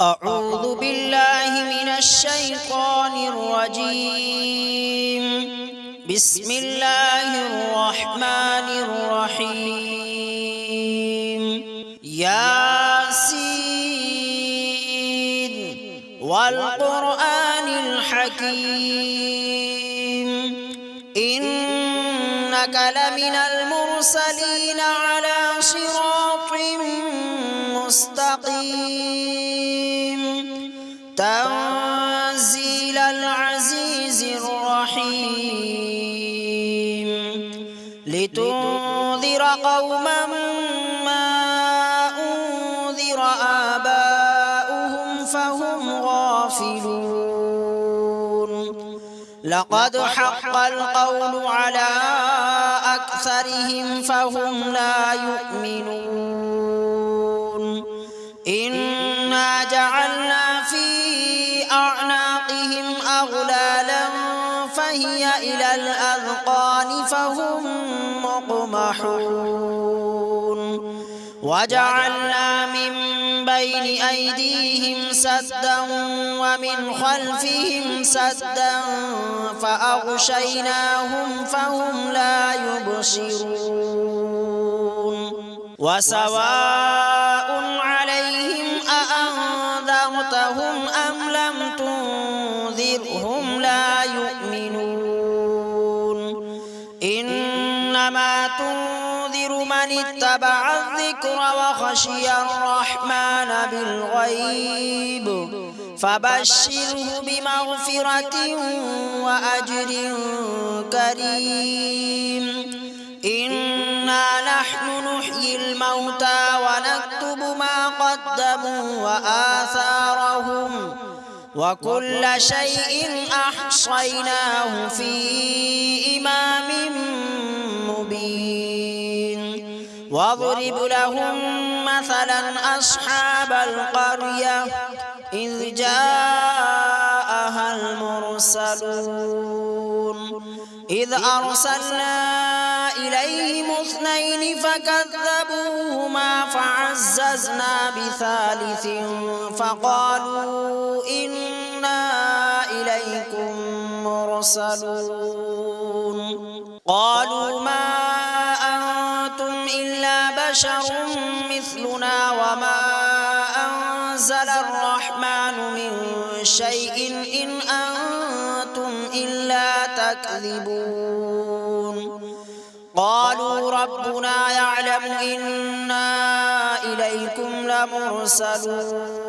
أعوذ بالله من الشيطان الرجيم. بسم الله الرحمن الرحيم. ياسين والقرآن الحكيم إنك لمن المرسلين على صراط مستقيم تنزيل العزيز الرحيم لتنذر قوما ما أنذر آباؤهم فهم غافلون لقد حق القول على أكثرهم فهم لا يؤمنون إنا جعلنا في أعناقهم أغلالا فهي إلى الأذقان فهم مقمحون وجعلنا من بين أيديهم سدا ومن خلفهم سدا فأغشيناهم فهم لا يبصرون وسواء عليهم أأنذرتهم أم لم تنذرهم لا يؤمنون إنما تنذر من اتبع الذكر وخشي الرحمن بالغيب فبشره بمغفرة وأجر كريم إنا نحن نحيي الموتى ونكتب ما قدموا وآثارهم وكل شيء أحصيناه في إمام مبين واضرب لهم مثلا أصحاب القرية إذ جاءها المرسلون إذ أرسلنا إليهم اثنين فكذبوهما فعززنا بثالث فقالوا إنا إليكم مرسلون قالوا ما أنتم إلا بشر مثلنا وما أنزل الرحمن من شيء إن أنتم إلا تكذبون قالوا ربنا يعلم إنا إليكم لمرسلون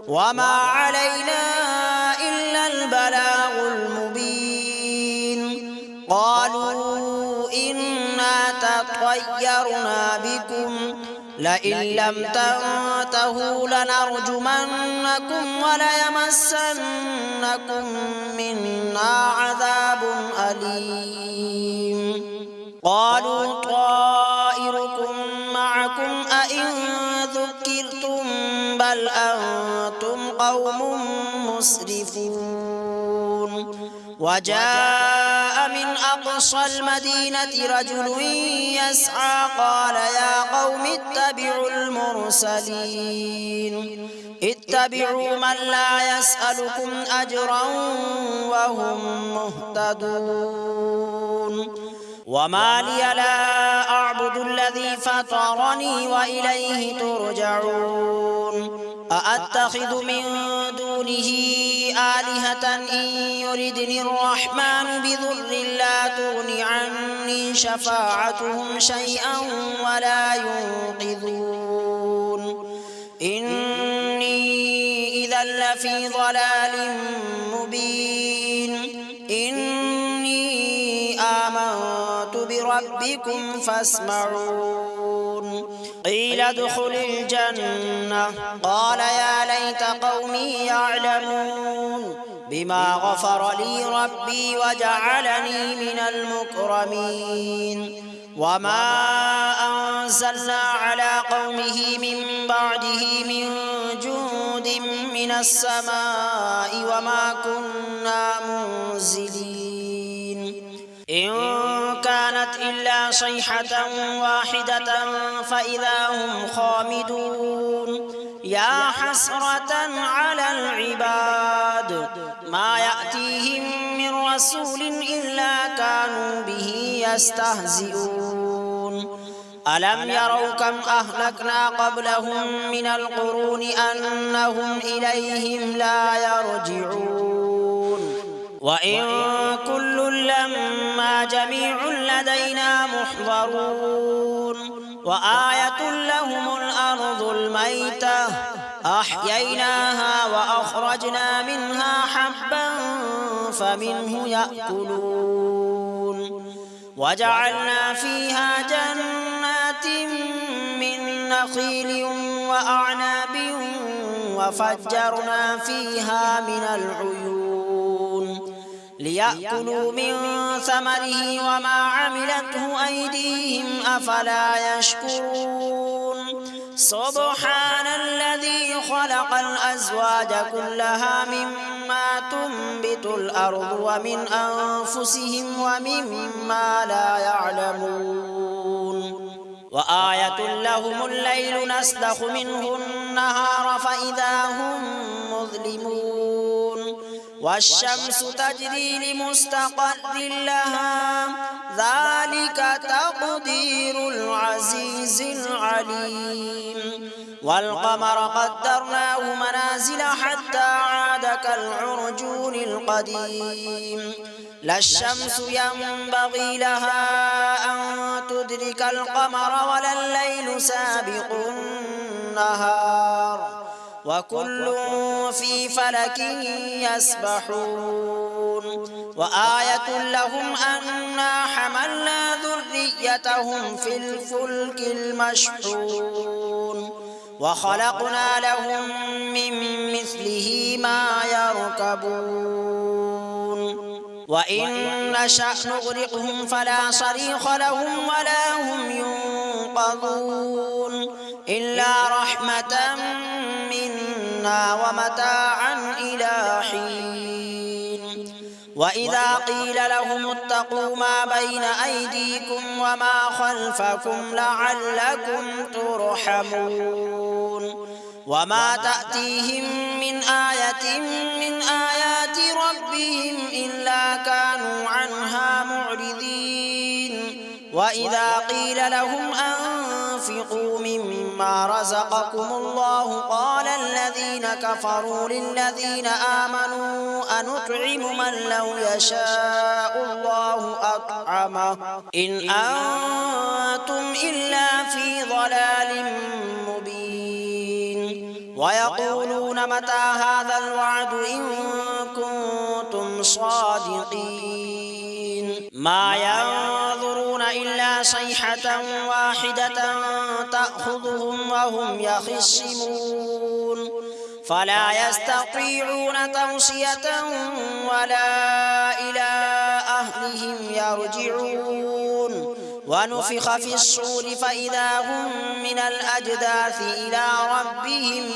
وما علينا إلا البلاغ المبين قالوا إنا تطيرنا بكم لئن لم تنتهوا لنرجمنكم وليمسنكم منا عذاب أليم قالوا طائركم معكم أئن ذكرتم بل أنتم قوم مسرفون وجاء من أقصى المدينة رجل يسعى قال يا قوم اتبعوا المرسلين اتبعوا من لا يسألكم أجرا وهم مهتدون وما لي لا أعبد الذي فطرني وإليه ترجعون أأتخذ من دونه آلهة إن يردني الرحمن بضر لا تغن عني شفاعتهم شيئا ولا ينقذون إني إذا لفي ضلال مبين إني آمنت بربكم فاسمعون قيل ادخل الجنة قال يا ليت قومي يعلمون بما غفر لي ربي وجعلني من المكرمين وما أنزلنا على قومه من بعده من جند من السماء وما كنا منزلين إن كانت إلا صيحة واحدة فإذا هم خامدون يا حسرة على العباد ما يأتيهم من رسول إلا كانوا به يستهزئون ألم يروا كم أهلكنا قبلهم من القرون أنهم إليهم لا يرجعون وإن كل لما جميع لدينا محضرون وآية لهم الأرض الميتة أحييناها وأخرجنا منها حبا فمنه يأكلون وجعلنا فيها جنات من نخيل وأعناب وفجرنا فيها من العيون ليأكلوا من ثمره وما عملته أيديهم أفلا يشكرون سبحان الذي خلق الأزواج كلها مما تنبت الأرض ومن أنفسهم ومما لا يعلمون وآية لهم الليل نسلخ منه النهار فإذا هم مظلمون والشمس تجري لمستقر لها ذلك تقدير العزيز العليم والقمر قدرناه منازل حتى عاد كالعرجون القديم لا الشمس ينبغي لها أن تدرك القمر ولا الليل سابق النهار وكل في فلك يسبحون وآية لهم أنا حملنا ذريتهم في الفلك المشحون وخلقنا لهم من مثله ما يركبون وإن نشأ نغرقهم فلا صريخ لهم ولا هم ينقذون إلا رحمة منا ومتاعا إلى حين وإذا قيل لهم اتقوا ما بين أيديكم وما خلفكم لعلكم ترحمون وما تأتيهم من آية من آيات ربهم إلا كانوا عنها معرضين وإذا قيل لهم أنفقوا مما رزقكم الله قال الذين كفروا للذين آمنوا أنطعم من لو يشاء الله أطعمه إن أنتم إلا في ضلال مبين ويقولون متى هذا الوعد إن كنتم صادقين ما ينظرون إلا صيحة واحدة تأخذهم وهم يخصمون فلا يستطيعون توصية ولا إلى أهلهم يرجعون ونفخ في الصور فإذا هم من الأجداث إلى ربهم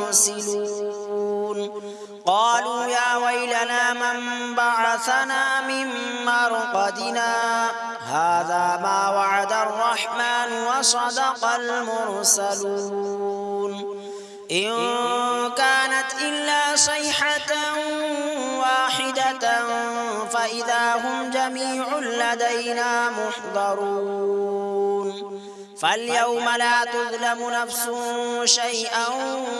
ينسلون قالوا يا ويلنا من بعثنا من مرقدنا هذا ما وعد الرحمن وصدق المرسلون إن كانت إلا صيحة واحدة فإذا هم جميع لدينا محضرون فاليوم لا تظلم نفس شيئا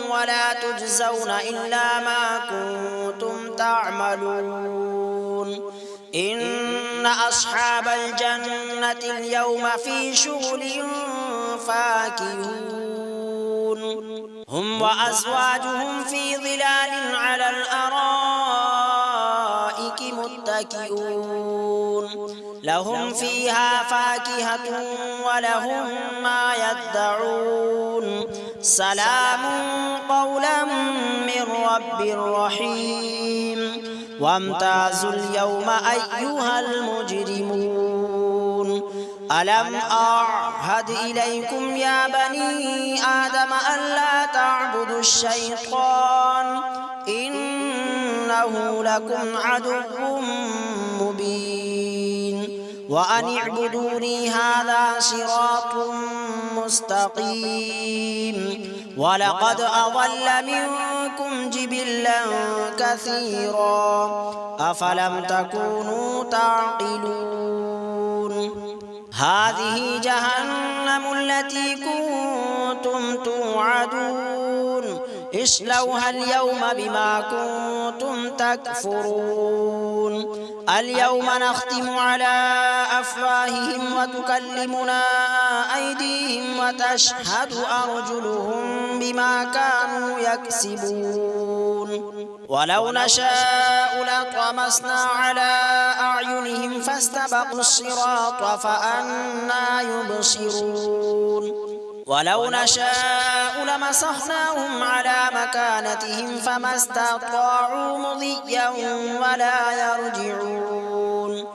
ولا تجزون إلا ما كنتم تعملون إن أصحاب الجنة اليوم في شغل فاكهون هم وأزواجهم في ظلال على الأرائك متكئون لهم فيها فاكهة ولهم ما يدعون سلام قولا من رب رحيم وامتازوا اليوم أيها المجرمون ألم أعهد إليكم يا بني آدم ألا تعبدوا الشيطان إنه لكم عدو مبين وأن اعبدوني هذا صراط مستقيم ولقد أضل منكم جبلا كثيرا أفلم تكونوا تعقلون هذه جهنم التي كنتم توعدون اصلوها اليوم بما كنتم تكفرون اليوم نختم على أفواههم وتكلمنا أيديهم وتشهد أرجلهم بما كانوا يكسبون ولو نشاء لطمسنا على أعينهم فاستبقوا الصراط فأنى يبصرون ولو نشاء لمسخناهم على مكانتهم فما استطاعوا مضيا ولا يرجعون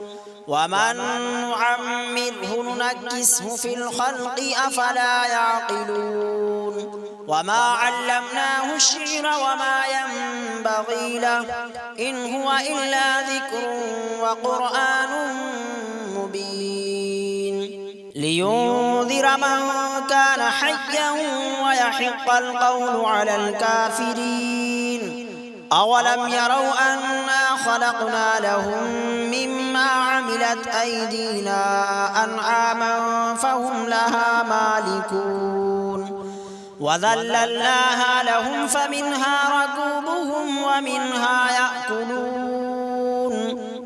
ومن نعمره ننكسه في الخلق أفلا يعقلون وما علمناه الشعر وما ينبغي له إن هو إلا ذكر وقرآن مبين لينذر من كان حيا ويحق القول على الكافرين أولم يروا أنا خلقنا لهم مما عملت أيدينا أنعاما فهم لها مالكون وذللناها لهم فمنها ركوبهم ومنها يأكلون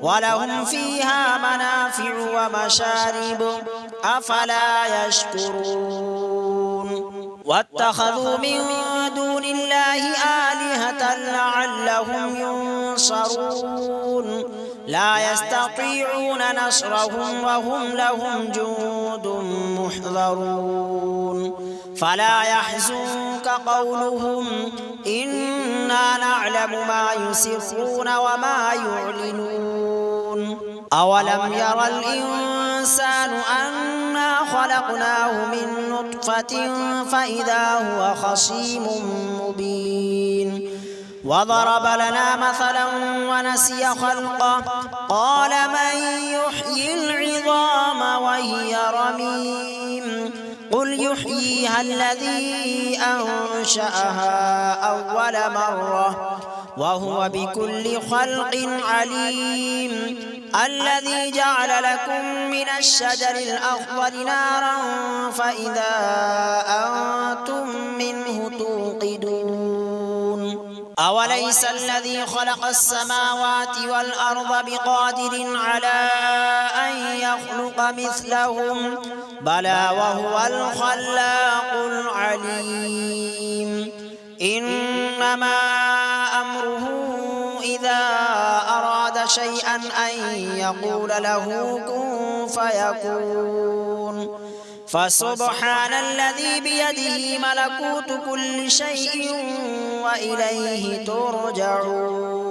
ولهم فيها منافع ومشارب أفلا يشكرون واتخذوا من دون الله آلهة لعلهم ينصرون لا يستطيعون نصرهم وهم لهم جند محضرون فلا يحزنك قولهم إنا نعلم ما يسرون وما يعلنون أولم يرى الإنسان أنا خلقناه من نطفة فإذا هو خصيم مبين وضرب لنا مثلا ونسي خلقه قال من يحيي العظام وهي رميم قل يحييها الذي أنشأها أول مرة وهو بكل خلق عليم الذي جعل لكم من الشجر الأخضر نارا فإذا أنتم منه توقدون أوليس الذي خلق السماوات والأرض بقادر على أن يخلق مثلهم بلى وهو الخلاق العليم إنما أمره إذا أراد شيئا أن يقول له كن فيكون فسبحان الذي بيده ملكوت كل شيء وإليه ترجعون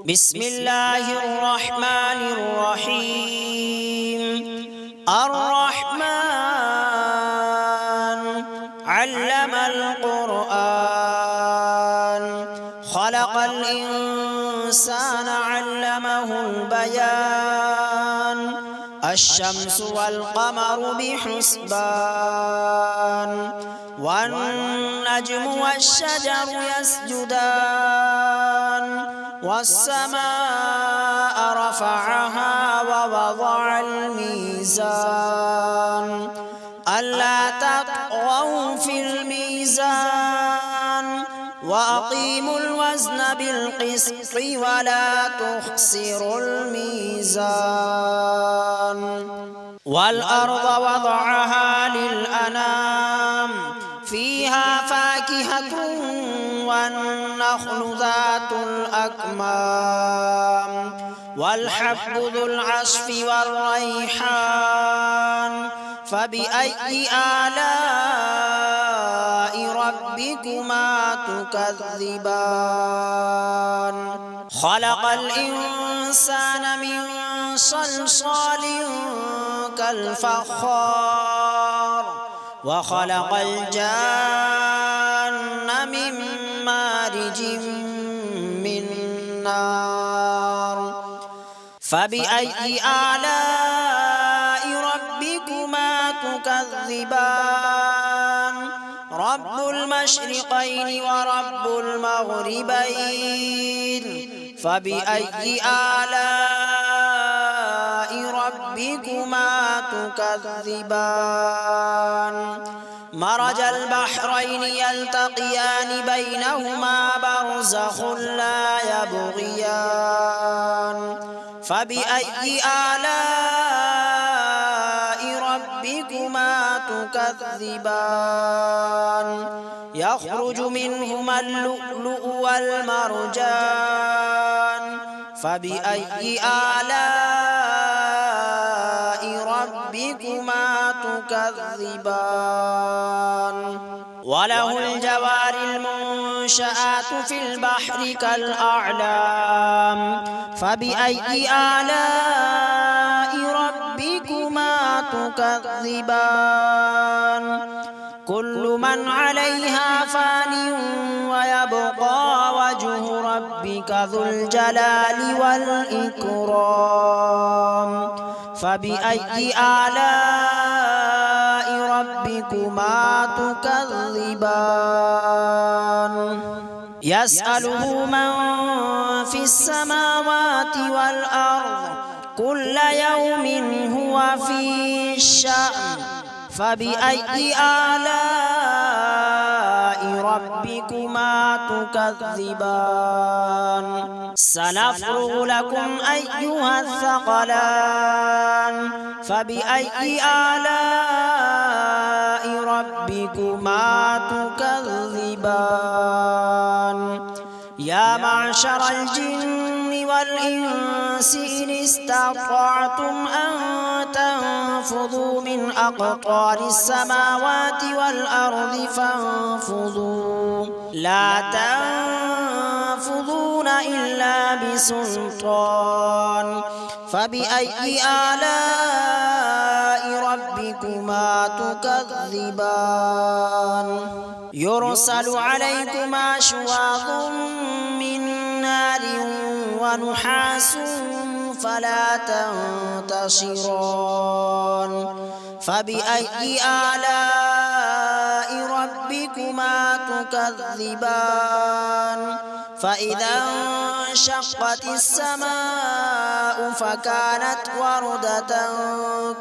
بسم الله الرحمن الرحيم الرحمن علم القرآن خلق الإنسان علمه البيان الشمس والقمر بحسبان والنجم والشجر يسجدان والسماء رفعها ووضع الميزان ألا تطغوا في الميزان وأقيموا الوزن بالقسط ولا تخسروا الميزان والأرض وضعها للأنام فيها فاكهة والنخل ذات الأكمام والحب ذو العصف والريحان فبأي آلاء ربكما تكذبان خلق الإنسان من صلصال كالفخار وخلق الجان من مارج من نار فبأي آلاء ربكما تكذبان تكذبان رب المشرقين ورب المغربين فبأي آلاء ربكما تكذبان مرج البحرين يلتقيان بينهما برزخ لا يبغيان فبأي آلاء ربكما تكذبان يخرج منهما اللؤلؤ والمرجان فبأي آلاء ربكما تكذبان وله الجوار المنشآت في البحر كالأعلام فبأي آلاء ربكما تكذبان كل من عليها فان ويبقى وجه ربك ذو الجلال والإكرام فبأي آلاء ربكما تكذبان يسأله من في السماوات والأرض كل يوم هو في شأن فبأي آلاء ربكما تكذبان سنفرغ لكم أيها الثقلان فبأي آلاء ربكما تكذبان يا معشر الجن والإنس إن استطعتم أن تنفذوا من أقطار السماوات والأرض فانفذوا لا تنفذون إلا بسلطان فبأي آلاء ربكما تكذبان يرسل عليكما شواظ من نار ونحاس فلا تنتصران فبأي آلاء ربكما تكذبان فإذا انشقت السماء فكانت وردة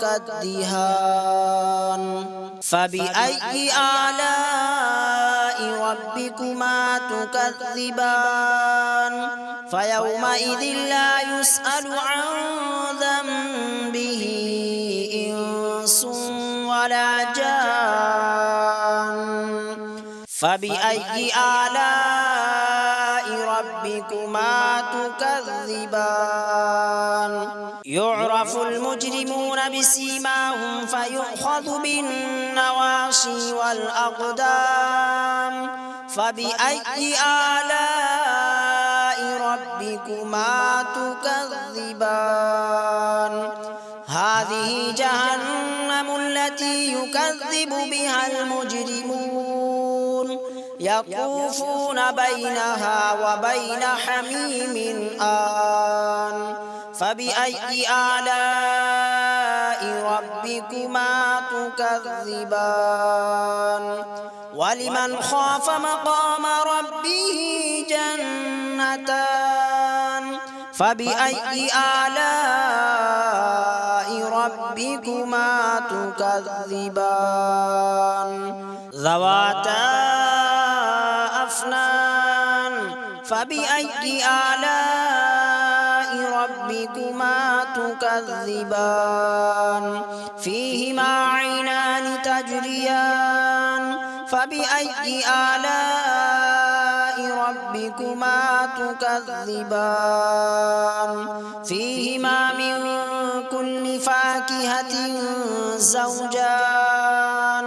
كالدهان فبأي آلاء ربكما تكذبان فيومئذ لا يسأل عن ذنبه إنس ولا جان فبأي آلاء ربكما تكذبان يعرف المجرمون بسيماهم فيؤخذ بالنواصي والأقدام فبأي آلاء ربكما تكذبان هذه جهنم التي يكذب بها المجرمون يطوفون بينها وبين حميم آن فبأي آلاء ربكما تكذبان ولمن خاف مقام ربه جنتان فبأي آلاء ربكما تكذبان ذواتا أفنان فبأي آلاء ربكما تكذبان فيهما عينان تجريان فبأي آلاء ربكما تكذبان فيهما من كل فاكهة زوجان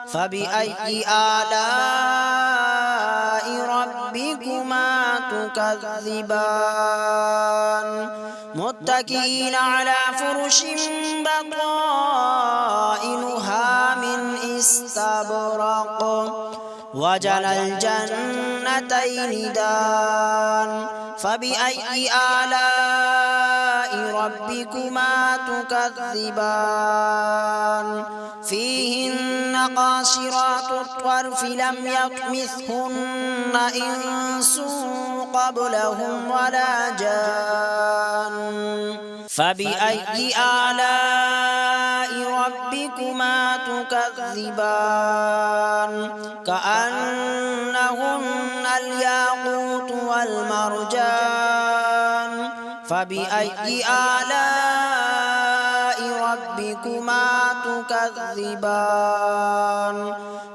فبأي آلاء ربكما تكذبان متكئين على فرش بطائنها من استبرق وجنى الجنتين دان فبأي آلاء ربكما تكذبان فيهن قاصرات الطرف لم يطمثهن إنس قبلهم ولا جان فبأي آلاء ربكما تكذبان كأنهن الياقوت والمرجان فبأي آلاء ربكما تكذبان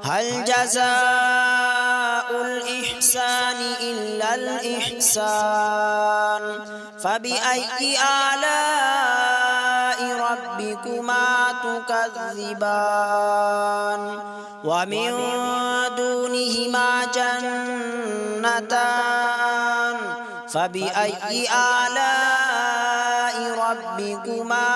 هل جزاء الإحسان إلا الإحسان فبأي آلاء ربكما تكذبان ومن دونهما جنتان فبأي آلاء ربكما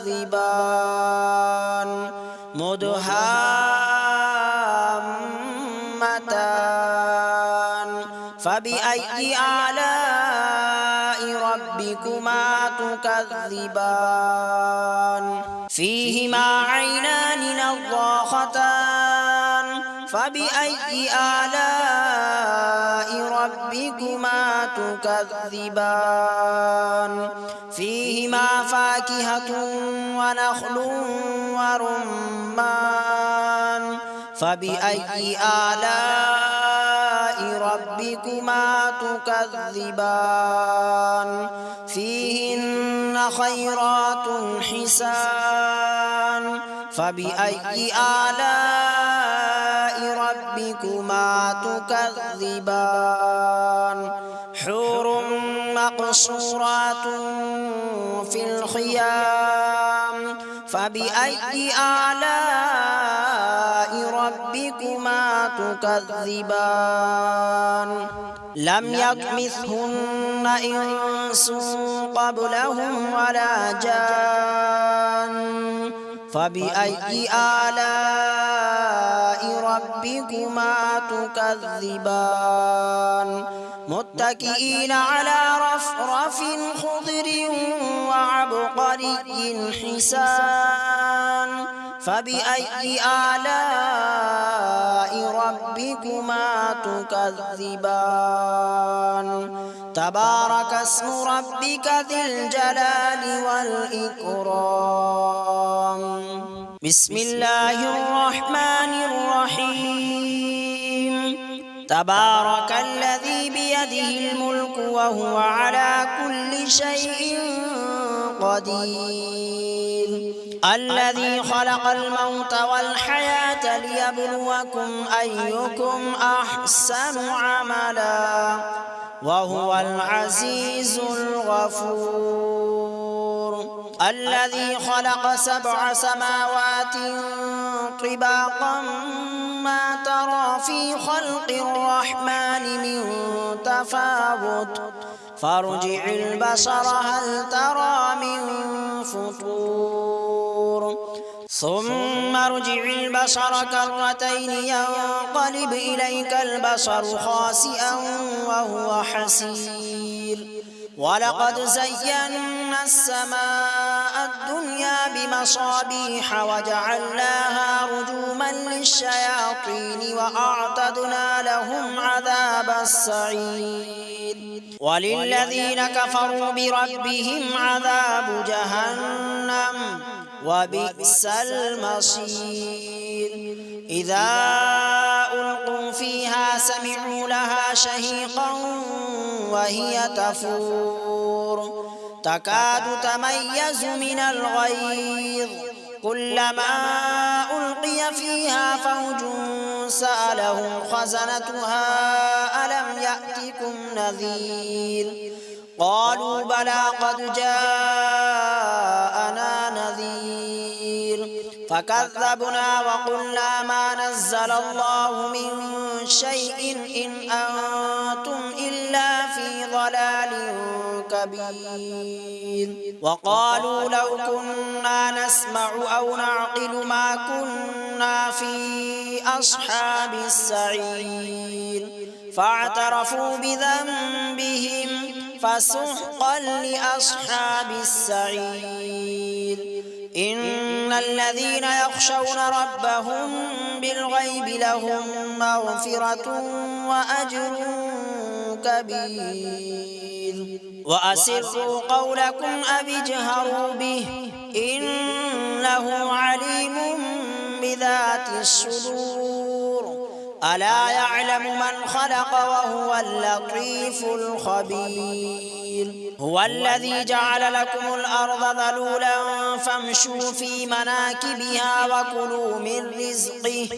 تكذبان مدهامتان فبأي آلاء ربكما تكذبان فيهما عينان نضاختان فبأي آلاء ربكما تكذبان فيهما فاكهة ونخل ورمان فبأي آلاء ربكما تكذبان فيهن خيرات حسان فبأي آلاء ربكما تكذبان حور مقصورات في الخيام فبأي آلاء ربكما تكذبان لم يطمثهن إنس قبلهم ولا جان فبأي آلاء ربكما تكذبان متكئين على رفرف خضر وعبقري حسان فبأي آلاء ربكما تكذبان تبارك اسم ربك ذي الجلال والإكرام بسم الله الرحمن الرحيم تبارك الذي بيده الملك وهو على كل شيء قدير الذي خلق الموت والحياة ليبلوكم أيكم أحسن عملا وهو العزيز الغفور الذي خلق 7 سماوات طباقا ما ترى في خلق الرحمن من تفاوت فارجع البصر هل ترى من فطور ثم ارجع البصر كرتين ينقلب إليك البصر خاسئا وهو حسير ولقد زينا السماء الدنيا بمصابيح وجعلناها رجوما للشياطين وأعتدنا لهم عذاب السعير وللذين كفروا بربهم عذاب جهنم وبئس المصير إذا ألقوا فيها سمعوا لها شهيقا وهي تفور تكاد تميز من الغيظ كلما ألقي فيها فوج سألهم خزنتها ألم يأتكم نذير قالوا بلى قد جاءنا نذير فكذبنا وقلنا ما نزل الله من شيء إن أنتم إلا في ضلال كبير وقالوا لو كنا نسمع أو نعقل ما كنا في أصحاب السعير فاعترفوا بذنبهم فسحقا لأصحاب السعير إن الذين يخشون ربهم بالغيب لهم مغفرة وأجر كبير وأسروا قولكم أو اجهروا به إنه عليم بذات الصدور ألا يعلم من خلق وهو اللطيف الخبير هو الذي جعل لكم الأرض ذلولا فامشوا في مناكبها وكلوا من رزقه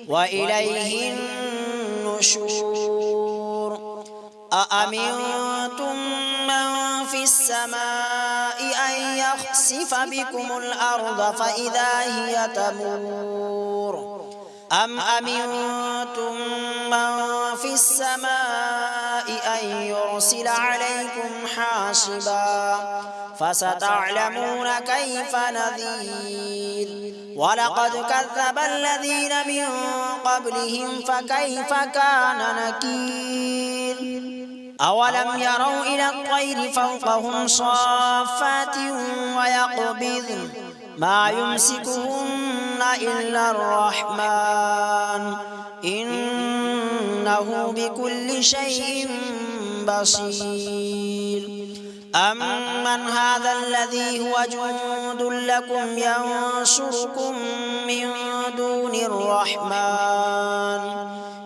وإليه النشور أأمنتم من في السماء أن يخسف بكم الأرض فإذا هي تمور أم أمنتم من في السماء أن يرسل عليكم حاصبا فستعلمون كيف نذير ولقد كذب الذين من قبلهم فكيف كان نكير أولم يروا إلى الطير فوقهم صافات ويقبضن ما يمسكهن إلا الرحمن إنه بكل شيء بصير أمن هذا الذي هو جند لكم ينصركم من دون الرحمن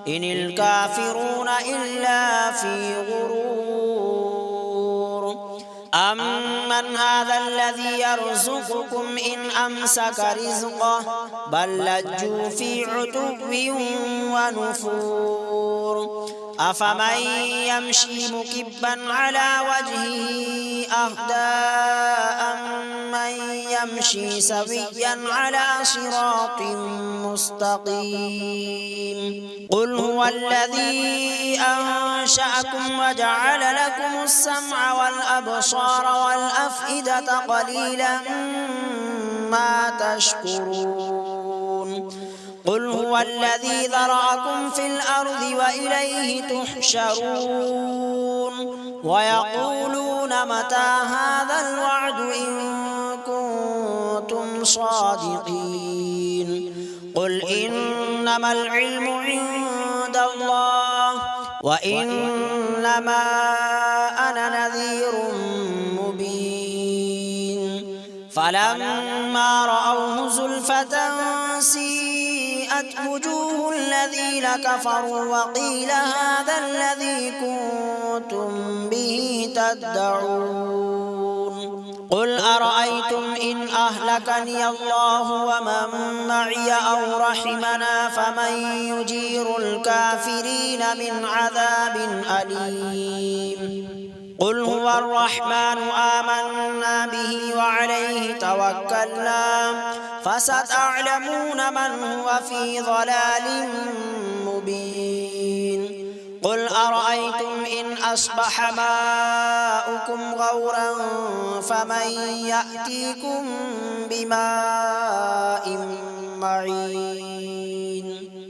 إن الكافرون إلا في غرور أمن هذا الذي يرزقكم إن أمسك رزقه بل لجوا في عتو ونفور أفمن يمشي مكبا على وجهه أهدى أمن يمشي سويا على صراط مستقيم قل هو الذي أنشأكم وجعل لكم السمع والأبصار والأفئدة قليلا ما تشكرون قل هو الذي ذرأكم في الأرض وإليه تحشرون ويقولون متى هذا الوعد إن كنتم صادقين قل إنما العلم عند الله وإنما أنا نذير مبين فلما رأوه زلفة سيئت وجوه الذين كفروا وقيل هذا الذي كنتم به تدعون قل أرأيتم إن أهلكني الله ومن معي أو رحمنا فمن يجير الكافرين من عذاب أليم قل هو الرحمن آمنا به وعليه توكلنا فستعلمون من هو في ضلال مبين قل أرأيتم إن أصبح ماؤكم غورا فمن يأتيكم بماء معين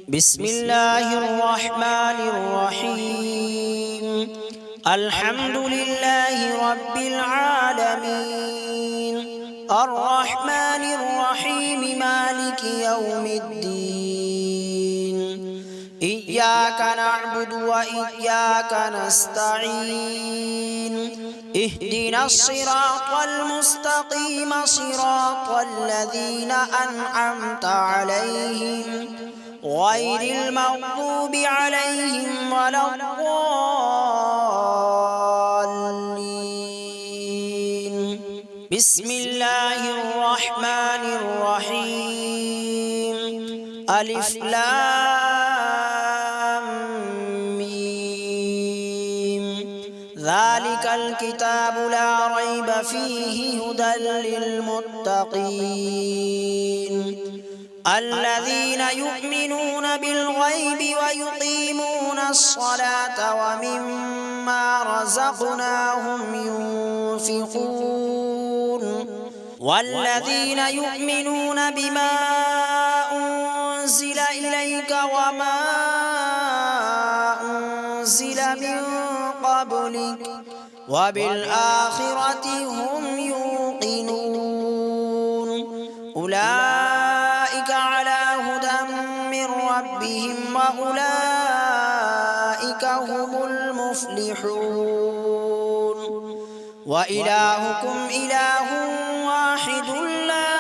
بسم الله الرحمن الرحيم الحمد لله رب العالمين الرحمن الرحيم مالك يوم الدين إياك نعبد وإياك نستعين اهدنا الصراط المستقيم صراط الذين أنعمت عليهم غير المغضوب عليهم ولا الضالين بسم الله الرحمن الرحيم ألف لام ميم ذلك الكتاب لا ريب فيه هدى للمتقين الذين يؤمنون بالغيب ويقيمون الصلاة ومما رزقناهم ينفقون والذين يؤمنون بما أنزل إليك وما أنزل من قبلك وبالآخرة هم يوقنون أولئك على هدى من ربهم وأولئك هم المفلحون وإلهكم إله واحد لا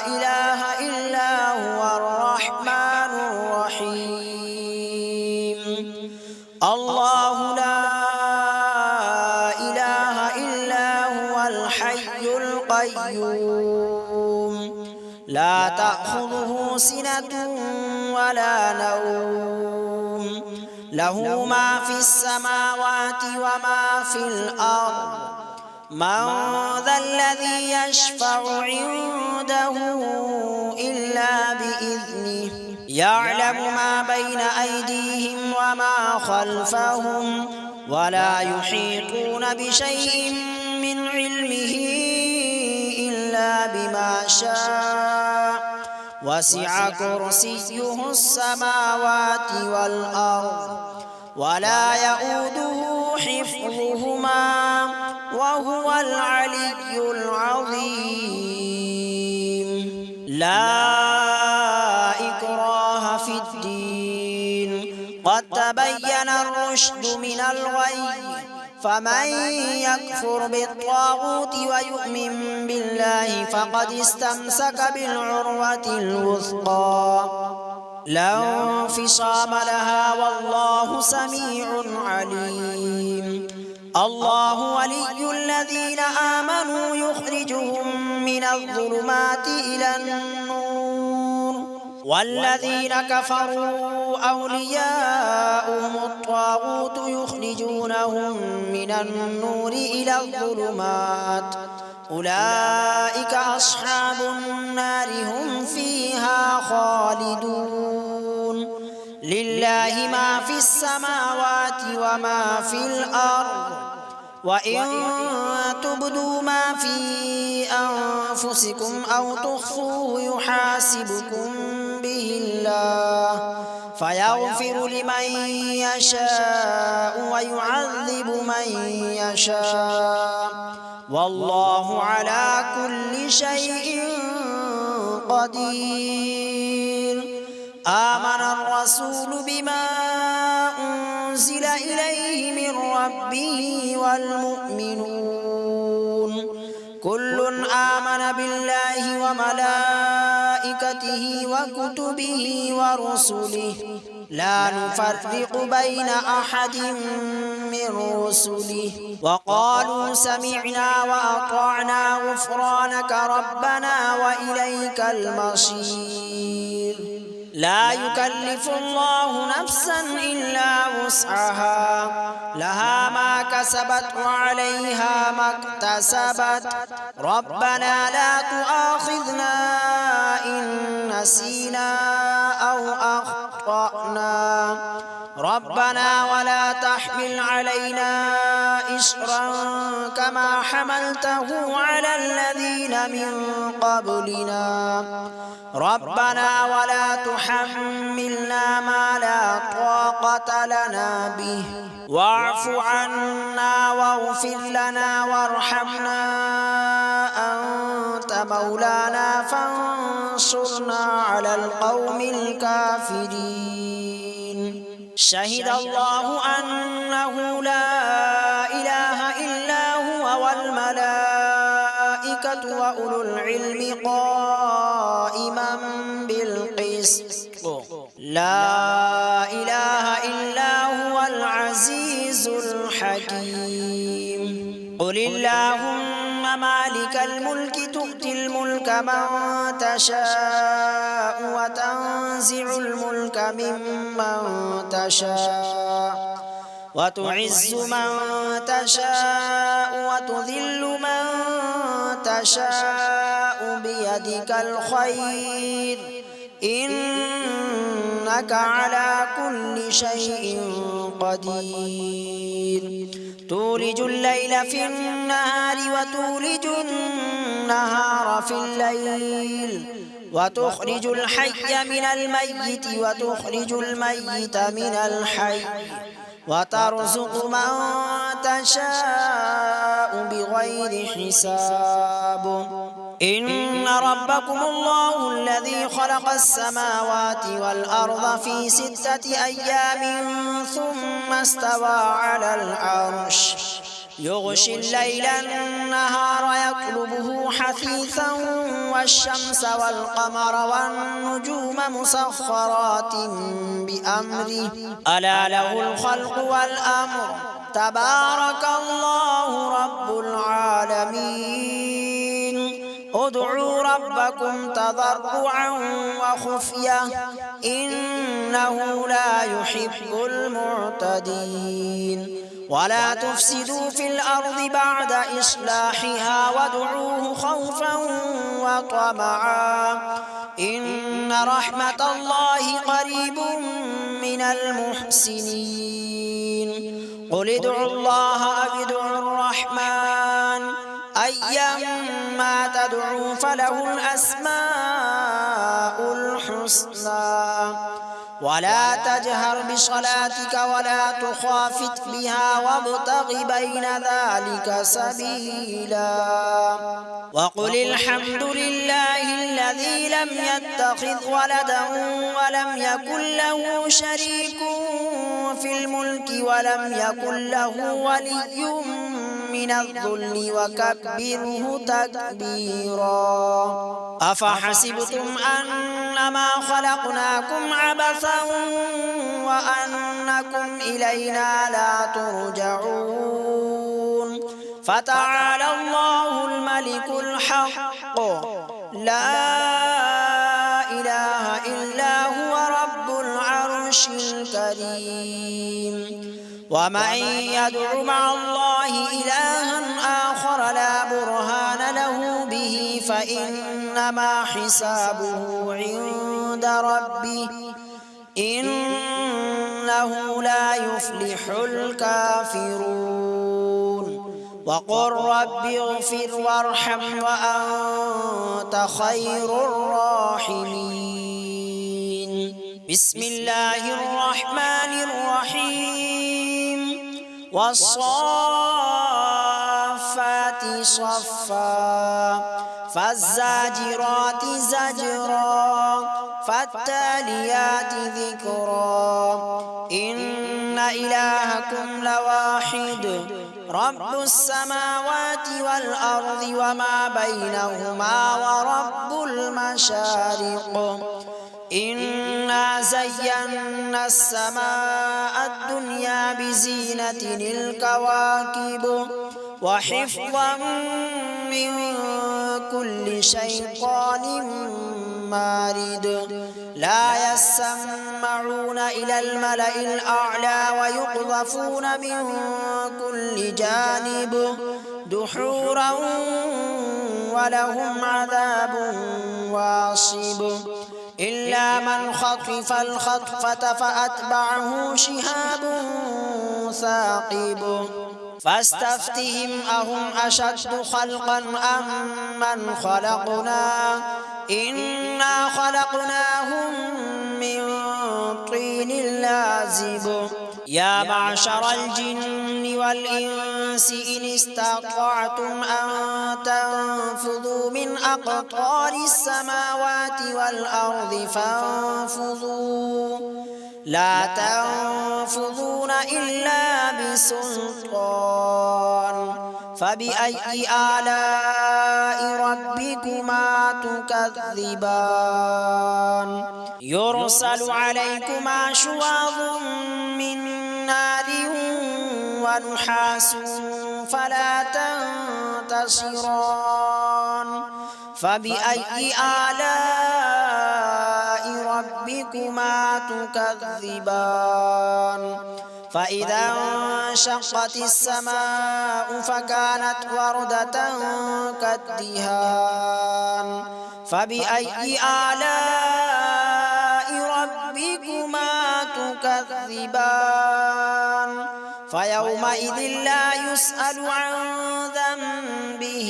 إله إلا هو الرحمن الرحيم الله لا إله إلا هو الحي القيوم لا تأخذه سنة ولا نوم له ما في السماوات وما في الأرض من ذا الذي يشفع عنده إلا بإذنه يعلم ما بين أيديهم وما خلفهم ولا يحيطون بشيء من علمه إلا بما شاء وسع كرسيه السماوات والأرض ولا يؤوده حفظهما وهو العلي العظيم لا إكراه في الدين قد تبين الرشد من الغي فمن يكفر بالطاغوت ويؤمن بالله فقد استمسك بالعروة الوثقى لا انفصام لها والله سميع عليم الله ولي الذين آمنوا يخرجهم من الظلمات إلى النور والذين كفروا أولياؤهم الطاغوت يخرجونهم من النور إلى الظلمات أولئك أصحاب النار هم فيها خالدون لله ما في السماوات وما في الأرض وإن تبدوا ما في أنفسكم أو تخفوه يحاسبكم به الله فيغفر لمن يشاء ويعذب من يشاء والله على كل شيء قدير آمن الرسول بما أنزل إليه من ربه والمؤمنون كل آمن بالله وملائكته وكتبه ورسله لا نفرق بين أحد من رسله وقالوا سمعنا وأطعنا غفرانك ربنا وإليك المصير لا يكلف الله نفسا إلا وسعها لها ما كسبت وعليها ما اكتسبت ربنا لا تؤاخذنا إن نسينا أو أخطأنا ربنا ولا تحمل علينا إصرا كما حملته على الذين من قبلنا ربنا ولا تحملنا ما لا طاقة لنا به واعف عنا واغفر لنا وارحمنا أنت مولانا فانصرنا على القوم الكافرين شهد الله أنه لا إله إلا هو والملائكة وأولو العلم قائما بالقسط لا إله إلا هو العزيز الحكيم قل اللهم مالك الملك تؤتي الملك من تشاء وتنزع الملك ممن تشاء وتعز من تشاء وتذل من تشاء بيدك الخير إنك على كل شيء قدير تولج الليل في النهار وتولج النهار في الليل وتخرج الحي من الميت وتخرج الميت من الحي وترزق من تشاء بغير حساب إن ربكم الله الذي خلق السماوات والأرض في 6 أيام ثم استوى على العرش يغشي الليل النهار يطلبه حثيثا والشمس والقمر والنجوم مسخرات بأمره ألا له الخلق والأمر تبارك الله رب العالمين ادعوا ربكم تضرعا وخفية إنه لا يحب المعتدين ولا تفسدوا في الأرض بعد إصلاحها وادعوه خوفا وطمعا إن رحمة الله قريب من المحسنين قل ادعوا الله أو ادعوا الرحمن أيما تدعوا فله الأسماء الحسنى ولا تجهر بصلاتك ولا تخافت بها وابتغ بين ذلك سبيلا وقل الحمد لله الذي لم يتخذ ولدا ولم يكن له شريك في الملك ولم يكن له ولي من الذل وكبره تكبيرا أفحسبتم أنما خلقناكم عبثا وأنكم إلينا لا ترجعون فتعالى الله الملك الحق لا إله إلا هو رب العرش الكريم ومن يدع مع الله إلها آخر لا برهان له به فإنما حسابه عند ربه إنه لا يفلح الكافرون وقل رب اغفر وارحم وأنت خير الراحمين بسم الله الرحمن الرحيم والصافات صفا فالزاجرات زجرا فالتاليات ذكرا إن إلهكم لواحد رب السماوات والأرض وما بينهما ورب المشارق إنا زينا السماء الدنيا بزينة الكواكب وحفظا من كل شيطان مارد لا يسمعون إلى الملأ الأعلى ويقذفون من كل جانب دحورا ولهم عذاب واصب إلا من خطف الخطفة فأتبعه شهاب ثاقب فاستفتهم أهم أشد خلقا أم من خلقنا إنا خلقناهم من طين لازب يا معشر الجن والإنس إن استطعتم أن تنفذوا من أقطار السماوات والأرض فانفذوا لا تنفذون إلا بسلطان فبأي آلاء ربكما تكذبان يرسل عليكما شواظ من نار ونحاس فلا تنتصران فبأي آلاء ربكما تكذبان فإذا انشقت السماء فكانت وردة كالدهان فبأي آلاء ربكما تكذبان فيومئذ لا يسأل عن ذنبه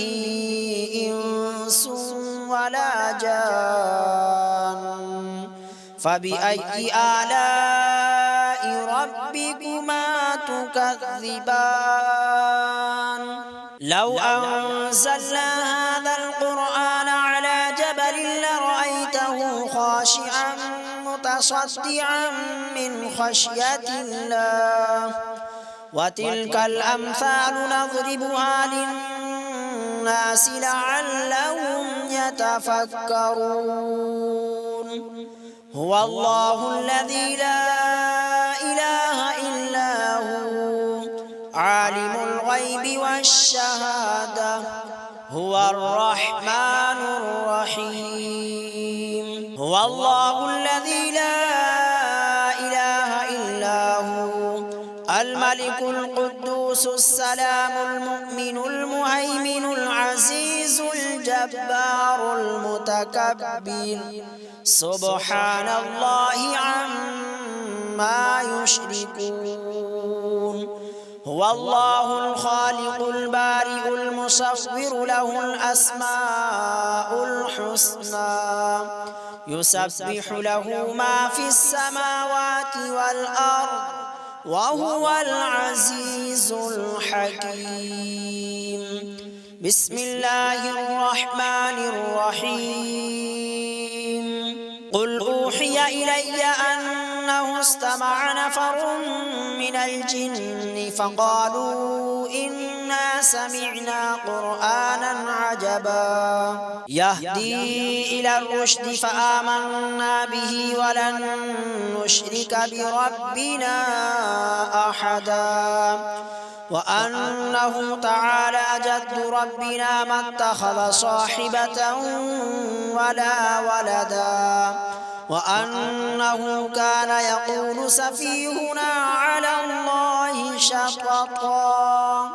إنس ولا جان فبأي آلاء ربكما تكذبان لو أنزلنا هذا القرآن على جبل لرأيته خاشعا متصدعا من خشية الله وتلك الأمثال نضربها للناس لعلهم يتفكرون هو الله الذي لا إله إلا هو عالم الغيب والشهادة هو الرحمن الرحيم هو الله الذي لا إله إلا هو الملك القدوس السلام المؤمن المهيمن العزيز الجبار المتكبر سبحان الله عما يشركون هو الله الخالق البارئ المصور له الأسماء الحسنى يسبح له ما في السماوات والأرض وهو العزيز الحكيم بسم الله الرحمن الرحيم قل أوحي إلي أنه استمع نفر من الجن فقالوا إنا سمعنا قرآنا عجبا يهدي إلى الرشد فآمنا به ولن نشرك بربنا أحدا وأنه تعالى جد ربنا ما اتخذ صاحبة ولا ولدا وأنه كان يقول سفيهنا على الله شططا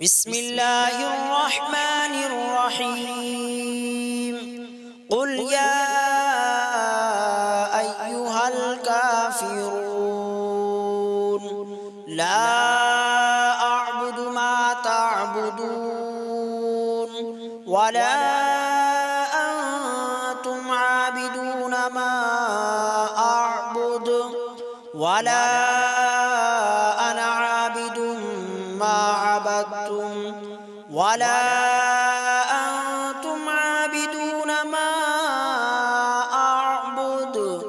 بسم الله الرحمن الرحيم قل يا أيها الكافرون لا أعبد ما تعبدون ولا أنتم عابدون ما أعبد ولا أنا عابد ما عبدتم ولا أنتم عابدون ما أعبد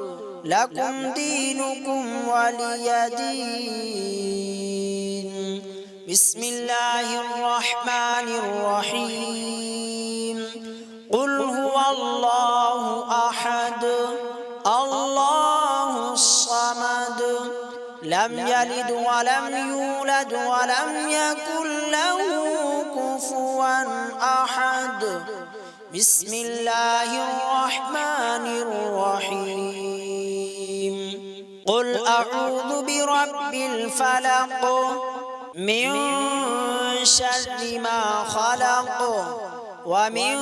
لكم دينكم ولي دين بسم الله الرحمن الرحيم قل هو الله أحد الله الصمد لم يلد ولم يولد ولم يكن له كفوا أحد بسم الله الرحمن الرحيم قل أعوذ برب الفلق من شر ما خلق ومن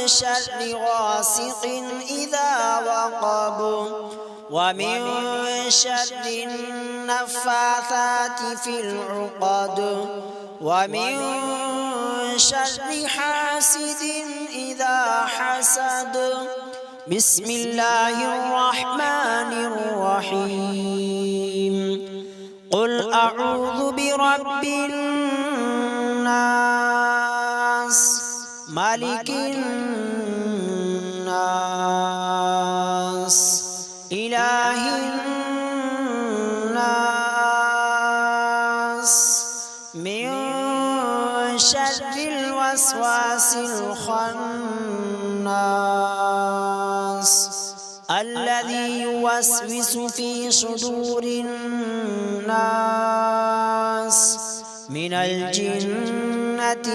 شر غاسق إذا وقب ومن شر النفاثات في العقد ومن شر حاسد إذا حسد بسم الله الرحمن الرحيم قل أعوذ برب الناس ملك الناس إله الناس من شر الوسواس الخناس الذي يوسوس في صدور الناس من الجنة